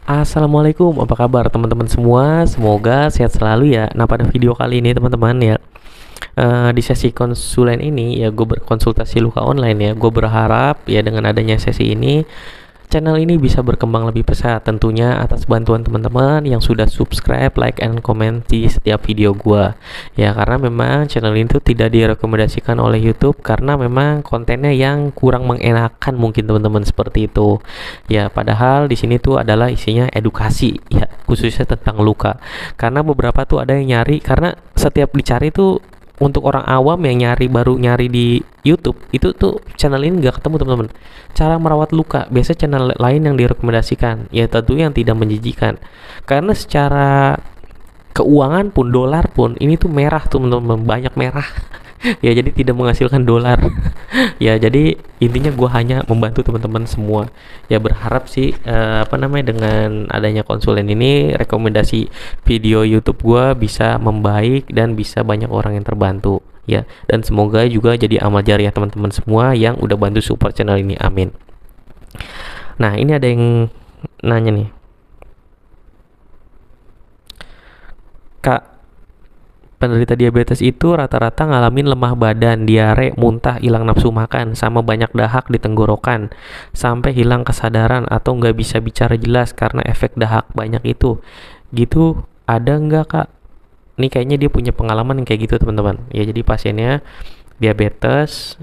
Assalamualaikum, apa kabar teman-teman semua? Semoga sehat selalu ya. Nah, pada video kali ini teman-teman ya, di sesi konsulen ini ya, gue berkonsultasi luka online ya. Gue berharap ya dengan adanya sesi ini, channel ini bisa berkembang lebih pesat tentunya atas bantuan teman-teman yang sudah subscribe, like, and comment di setiap video gua. Ya, karena memang channel ini tuh tidak direkomendasikan oleh YouTube karena memang kontennya yang kurang mengenakan mungkin teman-teman seperti itu. Ya, padahal di sini tuh adalah isinya edukasi ya, khususnya tentang luka. Karena beberapa tuh ada yang nyari karena setiap dicari tuh untuk orang awam yang baru nyari di YouTube itu tuh channel ini nggak ketemu teman-teman. Cara merawat luka biasa channel lain yang direkomendasikan ya, tentu yang tidak menjijikan karena secara keuangan pun dolar pun ini tuh merah tuh teman-teman, banyak merah. Ya, jadi tidak menghasilkan dolar. Ya, jadi intinya gue hanya membantu teman-teman semua ya. Berharap sih dengan adanya konsulen ini rekomendasi video YouTube gue bisa membaik dan bisa banyak orang yang terbantu ya, dan semoga juga jadi amal jariah teman-teman semua yang udah bantu support channel ini, amin. Nah, ini ada yang nanya nih, Kak, penderita diabetes itu rata-rata ngalamin lemah badan, diare, muntah, hilang nafsu makan, sama banyak dahak di tenggorokan, sampai hilang kesadaran atau nggak bisa bicara jelas karena efek dahak banyak itu. Gitu, ada nggak Kak? Ini kayaknya dia punya pengalaman yang kayak gitu teman-teman. Ya, jadi pasiennya diabetes,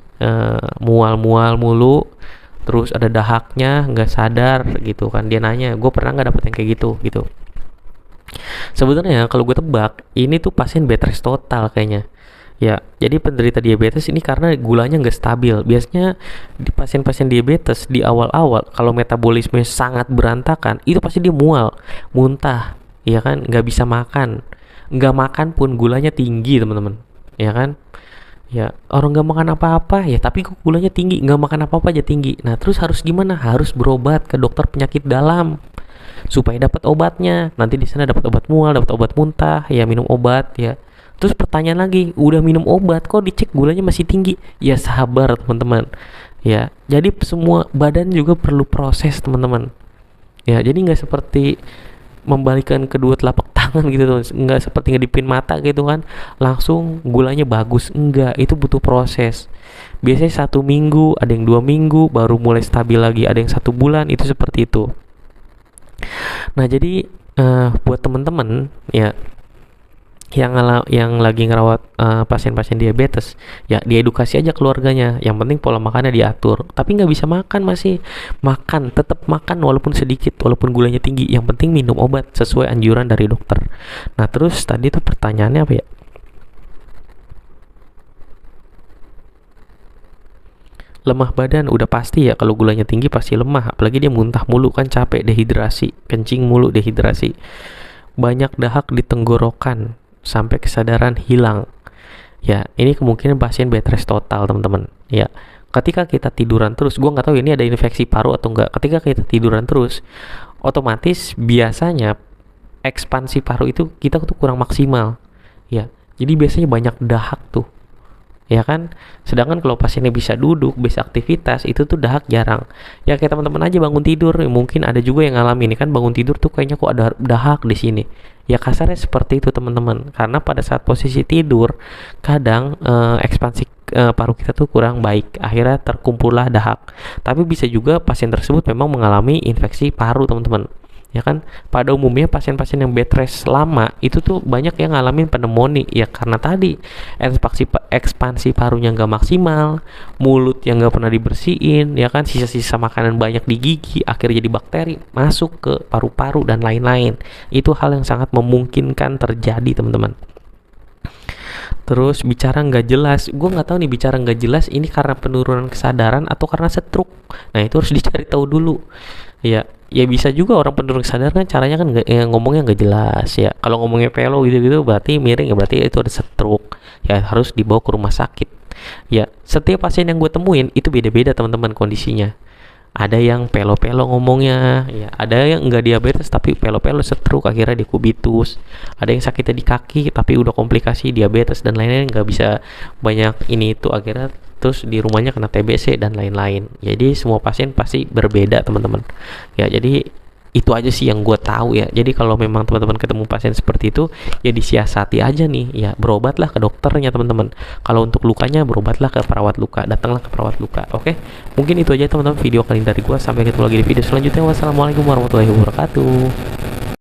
mual-mual mulu, terus ada dahaknya, nggak sadar gitu kan. Dia nanya, gue pernah nggak dapet yang kayak gitu gitu. Sebenarnya kalau gue tebak, ini tuh pasien bed rest total kayaknya. Ya, jadi penderita diabetes ini karena gulanya nggak stabil. Biasanya di pasien-pasien diabetes di awal-awal kalau metabolisme sangat berantakan, itu pasti dia mual, muntah, ya kan, nggak bisa makan, nggak makan pun gulanya tinggi teman-teman, ya kan. Ya, orang nggak makan apa-apa ya, tapi kok gulanya tinggi, nggak makan apa-apa aja tinggi. Nah, terus harus gimana? Harus berobat ke dokter penyakit dalam supaya dapat obatnya. Nanti di sana dapat obat mual, dapat obat muntah, ya minum obat ya. Terus pertanyaan lagi, udah minum obat kok dicek gulanya masih tinggi? Ya sabar teman-teman. Ya, jadi semua badan juga perlu proses teman-teman. Ya, jadi nggak seperti membalikkan kedua telapak tangan gitu tuh, nggak seperti ngedipin mata gitu kan, langsung gulanya bagus. Enggak, itu butuh proses. Biasanya 1 minggu, ada yang 2 minggu baru mulai stabil lagi, ada yang 1 bulan, itu seperti itu. Nah, jadi buat temen-temen ya yang lagi ngerawat pasien-pasien diabetes, ya diedukasi aja keluarganya. Yang penting pola makannya diatur. Tapi nggak bisa makan, masih makan, tetap makan walaupun sedikit, walaupun gulanya tinggi. Yang penting minum obat sesuai anjuran dari dokter. Nah, terus tadi tuh pertanyaannya apa ya? Lemah badan udah pasti ya, kalau gulanya tinggi pasti lemah, apalagi dia muntah mulu kan, capek, dehidrasi, kencing mulu, dehidrasi, banyak dahak di tenggorokan sampai kesadaran hilang. Ya, ini kemungkinan pasien bed rest total teman-teman ya. Ketika kita tiduran terus, gue nggak tahu ini ada infeksi paru atau enggak. Ketika kita tiduran terus, otomatis biasanya ekspansi paru itu kita tuh kurang maksimal ya, jadi biasanya banyak dahak tuh, ya kan. Sedangkan kalau pasiennya bisa duduk, bisa aktivitas, itu tuh dahak jarang. Ya, kayak teman-teman aja bangun tidur, mungkin ada juga yang ngalamin ini kan, bangun tidur tuh kayaknya kok ada dahak di sini. Ya, kasarnya seperti itu teman-teman, karena pada saat posisi tidur kadang ekspansi paru kita tuh kurang baik, akhirnya terkumpullah dahak. Tapi bisa juga pasien tersebut memang mengalami infeksi paru teman-teman, ya kan. Pada umumnya pasien-pasien yang bed rest lama itu tuh banyak yang ngalamin pneumonia ya, karena tadi ekspansi parunya nggak maksimal, mulut yang nggak pernah dibersihin, ya kan, sisa-sisa makanan banyak di gigi, akhirnya jadi bakteri masuk ke paru-paru dan lain-lain. Itu hal yang sangat memungkinkan terjadi teman-teman. Terus bicara nggak jelas, gue nggak tahu nih, bicara nggak jelas ini karena penurunan kesadaran atau karena stroke. Nah, itu harus dicari tahu dulu. Ya, ya bisa juga orang penurunan kesadaran kan, caranya kan nggak, ngomongnya nggak jelas ya. Kalau ngomongnya pelo gitu-gitu berarti miring ya, berarti itu ada stroke. Ya, harus dibawa ke rumah sakit. Ya, setiap pasien yang gue temuin itu beda-beda teman-teman kondisinya. Ada yang pelo-pelo ngomongnya ya, ada yang enggak diabetes tapi pelo-pelo stroke akhirnya dikubitus, ada yang sakitnya di kaki tapi udah komplikasi diabetes dan lain-lain, nggak bisa banyak ini itu, akhirnya terus di rumahnya kena TBC dan lain-lain. Jadi semua pasien pasti berbeda teman-teman ya. Jadi Itu aja sih yang gue tahu ya. Jadi kalau memang teman-teman ketemu pasien seperti itu, ya disiasati aja nih. Ya berobatlah ke dokternya teman-teman. Kalau untuk lukanya berobatlah ke perawat luka. Datanglah ke perawat luka. Oke? Mungkin itu aja teman-teman video kali ini dari gue. Sampai ketemu lagi di video selanjutnya. Wassalamualaikum warahmatullahi wabarakatuh.